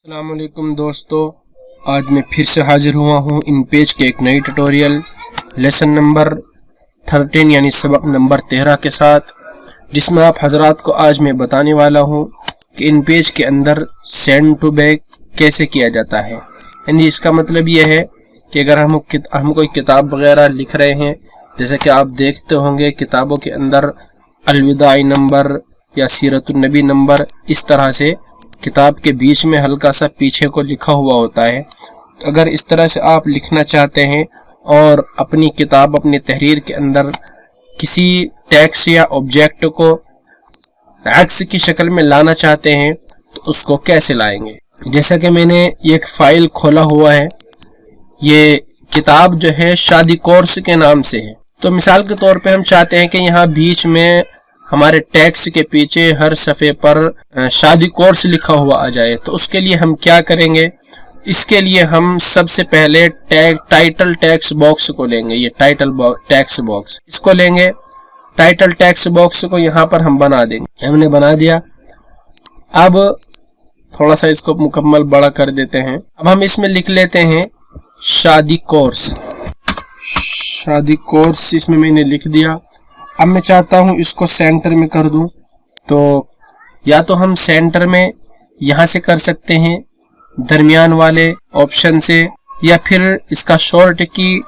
अस्सलाम वालेकुम दोस्तों, आज मैं फिर से हाजिर हुआ हूँ इन पेज के एक नई ट्यूटोरियल लेसन नंबर 13 यानी सबक नंबर 13 के साथ, जिसमें आप हजरात को आज मैं बताने वाला हूँ कि इन पेज के अंदर सेंड टू बैक कैसे किया जाता है। यानी इसका मतलब यह है कि अगर हम कोई किताब वगैरह लिख रहे हैं, जैसे कि आप देखते होंगे किताबों के अंदर अलविदाई नंबर या सीरतुन नबी नंबर इस तरह से किताब के बीच में हल्का सा पीछे को लिखा हुआ होता है। अगर इस तरह से आप लिखना चाहते हैं और अपनी किताब अपनी तहरीर के अंदर किसी टेक्स्ट या ऑब्जेक्ट को अक्स की शक्ल में लाना चाहते हैं तो उसको कैसे लाएंगे। जैसा कि मैंने एक फाइल खोला हुआ है, ये किताब जो है शादी कोर्स के नाम से है। तो मिसाल के तौर पे हम चाहते हैं कि यहाँ बीच में हमारे टेक्स्ट के पीछे हर सफ़े पर शादी कोर्स लिखा हुआ आ जाए। तो उसके लिए हम क्या करेंगे, इसके लिए हम सबसे पहले टाइटल टेक्स्ट बॉक्स को लेंगे। ये टाइटल टेक्स्ट बॉक्स, इसको लेंगे। टाइटल टेक्स्ट बॉक्स को यहाँ पर हम बना देंगे। हमने बना दिया। अब थोड़ा सा इसको मुकम्मल बड़ा कर देते हैं। अब हम इसमें लिख लेते हैं शादी कोर्स। शादी कोर्स इसमें मैंने लिख दिया। अब मैं चाहता हूं इसको सेंटर में कर दूं, तो या तो हम सेंटर में यहां से कर सकते हैं दरमियान वाले ऑप्शन से, या फिर इसका शॉर्ट की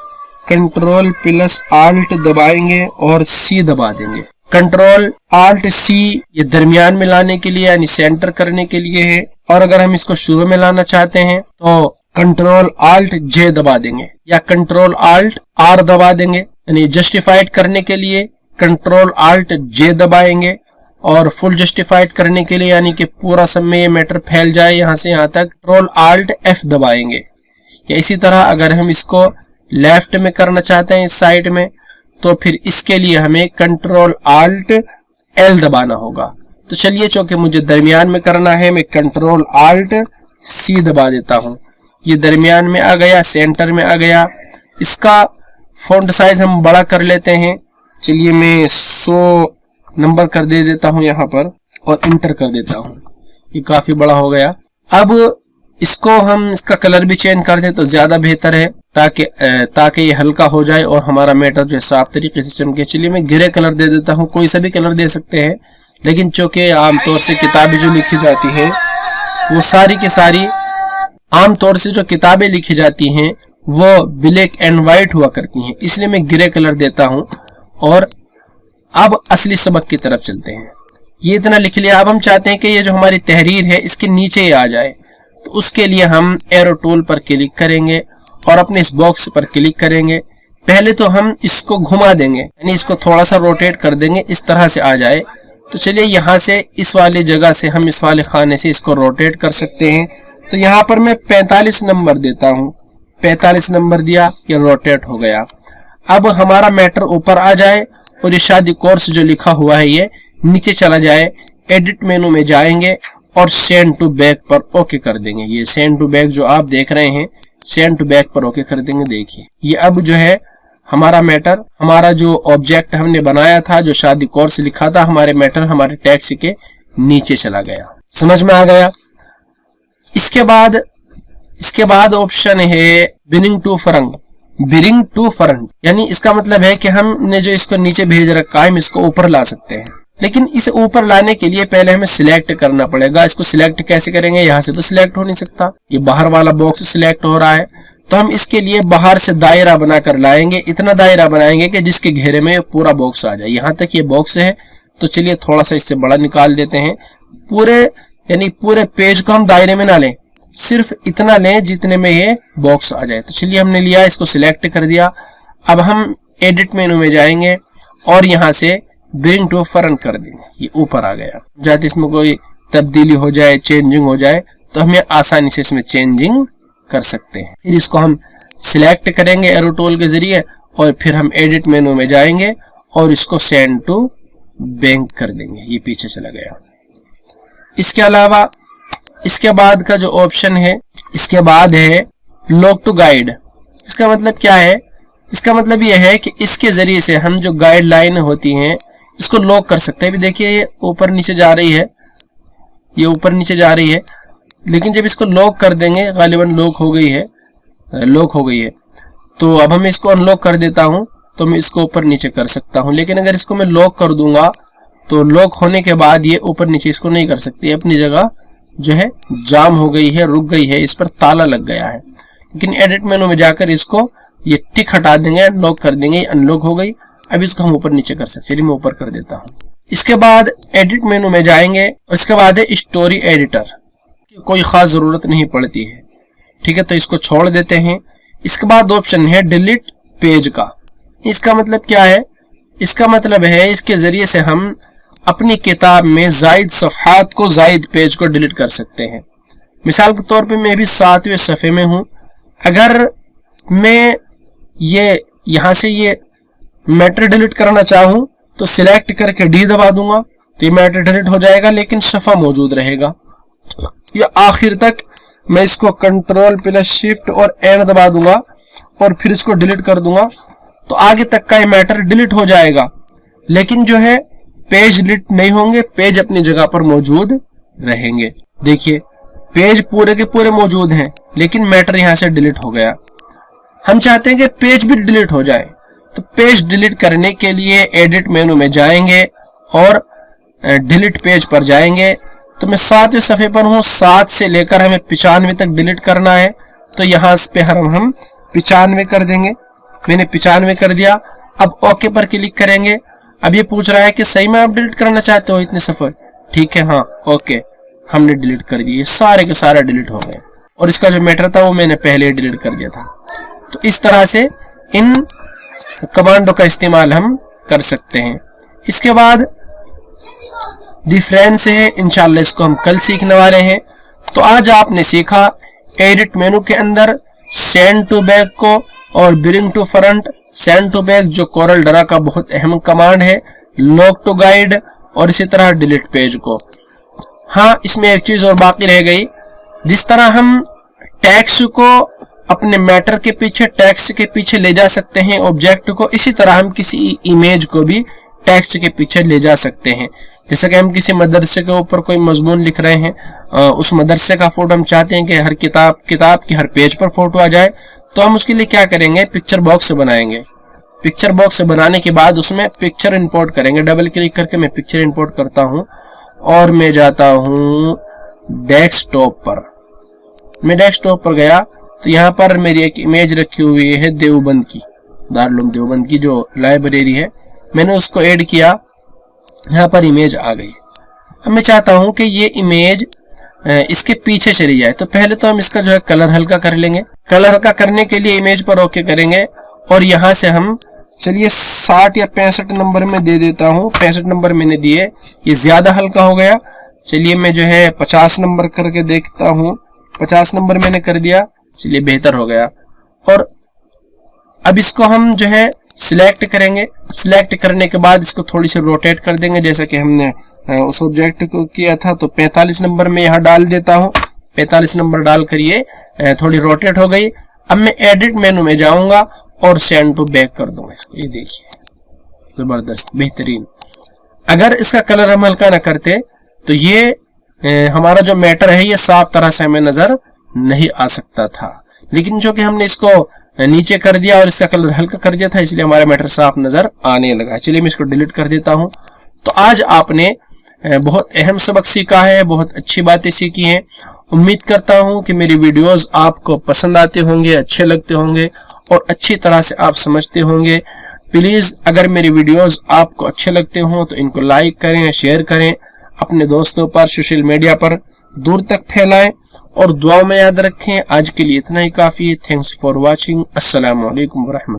कंट्रोल प्लस आल्ट दबाएंगे और सी दबा देंगे। कंट्रोल आल्ट सी ये दरमियान में लाने के लिए यानी सेंटर करने के लिए है, और अगर हम इसको शुरू में लाना चाहते हैं तो कंट्रोल आल्ट जे दबा देंगे या कंट्रोल आल्ट आर दबा देंगे। यानी जस्टिफाइड करने के लिए कंट्रोल आल्ट जे दबाएंगे, और फुल जस्टिफाइड करने के लिए यानी कि पूरा सब में ये मैटर फैल जाए यहाँ से यहाँ तक, कंट्रोल आल्ट एफ दबाएंगे। या इसी तरह अगर हम इसको लेफ्ट में करना चाहते हैं इस साइड में, तो फिर इसके लिए हमें कंट्रोल आल्ट एल दबाना होगा। तो चलिए, चूंकि मुझे दरमियान में करना है, मैं कंट्रोल आल्ट सी दबा देता हूँ। ये दरमियान में आ गया, सेंटर में आ गया। इसका फॉन्ट साइज हम बड़ा कर लेते हैं। चलिए, मैं 100 नंबर कर दे देता हूं यहाँ पर और इंटर कर देता हूं। ये काफी बड़ा हो गया। अब इसको हम इसका कलर भी चेंज कर दे तो ज्यादा बेहतर है, ताकि ये हल्का हो जाए और हमारा मैटर जो साफ तरीके से चमके। चलिए, मैं ग्रे कलर दे देता हूँ। कोई सा भी कलर दे सकते हैं, लेकिन चूंकि आमतौर से किताबें जो लिखी जाती हैं वो सारी की सारी आमतौर से जो किताबें लिखी जाती हैं वो ब्लैक एंड व्हाइट हुआ करती हैं, इसलिए मैं ग्रे कलर देता हूं। और अब असली सबक की तरफ चलते हैं। ये इतना लिख लिया। अब हम चाहते हैं कि ये जो हमारी तहरीर है इसके नीचे आ जाए, तो उसके लिए हम एरो टूल पर क्लिक करेंगे और अपने इस बॉक्स पर क्लिक करेंगे। पहले तो हम इसको घुमा देंगे, यानी इसको थोड़ा सा रोटेट कर देंगे, इस तरह से आ जाए। तो चलिए, यहाँ से इस वाली जगह से हम इस वाले खाने से इसको रोटेट कर सकते हैं। तो यहाँ पर मैं 45 नंबर देता हूँ। 45 नंबर दिया, ये रोटेट हो गया। अब हमारा मैटर ऊपर आ जाए और ये शादी कोर्स जो लिखा हुआ है ये नीचे चला जाए। एडिट मेनू में जाएंगे और सेंड टू बैक पर ओके कर देंगे। ये सेंड टू बैक जो आप देख रहे हैं, सेंड टू बैक पर ओके कर देंगे। देखिए, ये अब जो है हमारा मैटर, हमारा जो ऑब्जेक्ट हमने बनाया था, जो शादी कोर्स लिखा था, हमारे मैटर हमारे टेक्स्ट के नीचे चला गया। समझ में आ गया। इसके बाद ऑप्शन है bring to front. Bring to front यानी इसका मतलब है कि हमने जो इसको नीचे भेज रखा है हम इसको ऊपर ला सकते हैं, लेकिन इसे ऊपर लाने के लिए पहले हमें सिलेक्ट करना पड़ेगा। इसको सिलेक्ट कैसे करेंगे, यहाँ से तो सिलेक्ट हो नहीं सकता, ये बाहर वाला बॉक्स सिलेक्ट हो रहा है। तो हम इसके लिए बाहर से दायरा बनाकर लाएंगे। इतना दायरा बनाएंगे कि जिसके घेरे में पूरा बॉक्स आ जाए। यहाँ तक ये बॉक्स है, तो चलिए थोड़ा सा इससे बड़ा निकाल देते हैं। पूरे पेज को हम दायरे में ना लें, सिर्फ इतना लें जितने में ये बॉक्स आ जाए। तो चलिए, हमने लिया, इसको सिलेक्ट कर दिया। अब हम एडिट मेनू में जाएंगे और यहाँ से ब्रिंग टू फ्रंट कर देंगे। ये ऊपर आ गया। जब इसमें कोई तब्दीली हो जाए, चेंजिंग हो जाए, तो हमें आसानी से इसमें चेंजिंग कर सकते हैं। फिर इसको हम सिलेक्ट करेंगे एरो टूल के जरिए, और फिर हम एडिट मेनू में जाएंगे और इसको सेंड टू बैक कर देंगे। ये पीछे चला गया। इसके अलावा इसके बाद का जो ऑप्शन है, इसके बाद है लॉक टू गाइड। इसका मतलब क्या है, इसका मतलब यह है कि इसके जरिए से हम जो गाइडलाइन होती हैं इसको लॉक कर सकते हैं। भी देखिए, ये ऊपर नीचे जा रही है, ये ऊपर नीचे जा रही है। लेकिन जब इसको लॉक कर देंगे, गालिबन लॉक हो गई है, तो अब हम इसको अनलॉक कर देता हूं तो मैं इसको ऊपर नीचे कर सकता हूं। लेकिन अगर इसको मैं लॉक कर दूंगा तो लॉक होने के बाद ये ऊपर नीचे इसको नहीं कर सकती, अपनी जगह जो है जाम हो गई है, रुक गई है, इस पर ताला लग गया है। लेकिन एडिट मेनू में जाकर इसको ये टिक हटा देंगे, अनलॉक कर देंगे, अनलॉक हो गई। अब इसको हम ऊपर नीचे कर सकते, चलिए मैं ऊपर कर देता हूं। इसके बाद एडिट मेनू में जाएंगे और इसके बाद है स्टोरी एडिटर, कोई खास जरूरत नहीं पड़ती है, ठीक है, तो इसको छोड़ देते हैं। इसके बाद ऑप्शन है डिलीट पेज का। इसका मतलब क्या है? इसका मतलब है इसके जरिए से हम अपनी किताब में जायद सफ़हात को, जायद पेज को डिलीट कर सकते हैं। मिसाल के तौर पे मैं भी 7वें सफ़े में हूं, अगर मैं ये यहाँ से ये मैटर डिलीट करना चाहूं तो सिलेक्ट करके डी दबा दूंगा तो ये मैटर डिलीट हो जाएगा, लेकिन सफ़ा मौजूद रहेगा। या आखिर तक मैं इसको कंट्रोल प्लस शिफ्ट और एन दबा दूंगा और फिर इसको डिलीट कर दूंगा तो आगे तक का ये मैटर डिलीट हो जाएगा, लेकिन जो है पेज डिलीट नहीं होंगे, पेज अपनी जगह पर मौजूद रहेंगे। देखिए पेज पूरे के पूरे मौजूद हैं, लेकिन मैटर यहां से डिलीट हो गया। हम चाहते हैं कि पेज भी डिलीट हो जाए, तो पेज डिलीट करने के लिए एडिट मेनू में जाएंगे और डिलीट पेज पर जाएंगे। तो मैं 7वें सफ़े पर हूं, 7 से लेकर हमें 95 तक डिलीट करना है, तो यहाँ पे हम 95 कर देंगे। मैंने 95 कर दिया। अब ओके पर क्लिक करेंगे। अब ये पूछ रहा है कि सही में आप डिलीट करना चाहते हो इतने सफ़े? ठीक है, हाँ ओके, हमने डिलीट कर दिए, सारे के सारे डिलीट हो गए और इसका जो मैटर था वो मैंने पहले डिलीट कर दिया था। तो इस तरह से इन कमांडों का इस्तेमाल हम कर सकते हैं। इसके बाद डिफरेंस है, इंशाल्लाह इसको हम कल सीखने वाले हैं। तो आज आपने सीखा एडिट मेनू के अंदर सेंड टू बैक को और bring to front. Send to back जो कोरल ड्रा का बहुत अहम कमांड है, लॉक टू गाइड और इसी तरह डिलीट पेज को। हाँ, इसमें एक चीज और बाकी रह गई, जिस तरह हम टेक्स्ट को अपने मैटर के पीछे, टेक्स्ट के पीछे ले जा सकते हैं ऑब्जेक्ट को, इसी तरह हम किसी इमेज को भी टेक्स्ट के पीछे ले जा सकते हैं। जैसे कि हम किसी मदरसे के ऊपर कोई मजमून लिख रहे हैं, उस मदरसे का फोटो हम चाहते हैं कि हर किताब की हर पेज पर फोटो आ जाए, तो हम उसके लिए क्या करेंगे, पिक्चर बॉक्स बनाएंगे। पिक्चर बॉक्स बनाने के बाद उसमें पिक्चर इंपोर्ट करेंगे। डबल क्लिक करके मैं पिक्चर इंपोर्ट करता हूं और मैं जाता हूं डेस्कटॉप पर। मैं डेस्कटॉप पर गया तो यहाँ पर मेरी एक इमेज रखी हुई है देवबंद की, दारुल उलूम देवबंद की जो लाइब्रेरी है, मैंने उसको ऐड किया, यहाँ पर इमेज आ गई। अब मैं चाहता हूं कि ये इमेज इसके पीछे चली जाए, तो पहले तो हम इसका जो है कलर हल्का कर लेंगे। कलर हल्का करने के लिए इमेज पर ओके करेंगे और यहाँ से हम चलिए 60 या 65 नंबर में दे देता हूँ। 65 नंबर मैंने दिए, ये ज्यादा हल्का हो गया। चलिए मैं जो है 50 नंबर करके देखता हूँ। 50 नंबर मैंने कर दिया, चलिए बेहतर हो गया। और अब इसको हम जो है सिलेक्ट करेंगे। सिलेक्ट करने के बाद इसको थोड़ी सी रोटेट कर देंगे, जैसा कि हमने उस ऑब्जेक्ट को किया था। तो 45 नंबर में यहाँ डाल देता हूँ। 45 नंबर डाल कर ये थोड़ी रोटेट हो गई। अब मैं एडिट मेनू में जाऊंगा और सेंड टू बैक कर दूंगा इसको। ये देखिए जबरदस्त, बेहतरीन। अगर इसका कलर हम हल्का ना करते तो ये हमारा जो मैटर है ये साफ तरह से हमें नजर नहीं आ सकता था, लेकिन जो कि हमने इसको नीचे कर दिया और इसका कलर हल्का कर दिया था, इसलिए हमारा मैटर साफ नजर आने लगा। चलिए मैं इसको डिलीट कर देता हूं। तो आज आपने बहुत अहम सबक सीखा है, बहुत अच्छी बातें सीखी हैं। उम्मीद करता हूं कि मेरी वीडियोस आपको पसंद आते होंगे, अच्छे लगते होंगे और अच्छी तरह से आप समझते होंगे। प्लीज अगर मेरी वीडियोस आपको अच्छे लगते हों तो इनको लाइक करें, शेयर करें, अपने दोस्तों पर, सोशल मीडिया पर दूर तक फैलाएं और दुआओं में याद रखें। आज के लिए इतना ही काफी है। Thanks for watching. अस्सलाम वालेकुम व रहमतुल्लाह।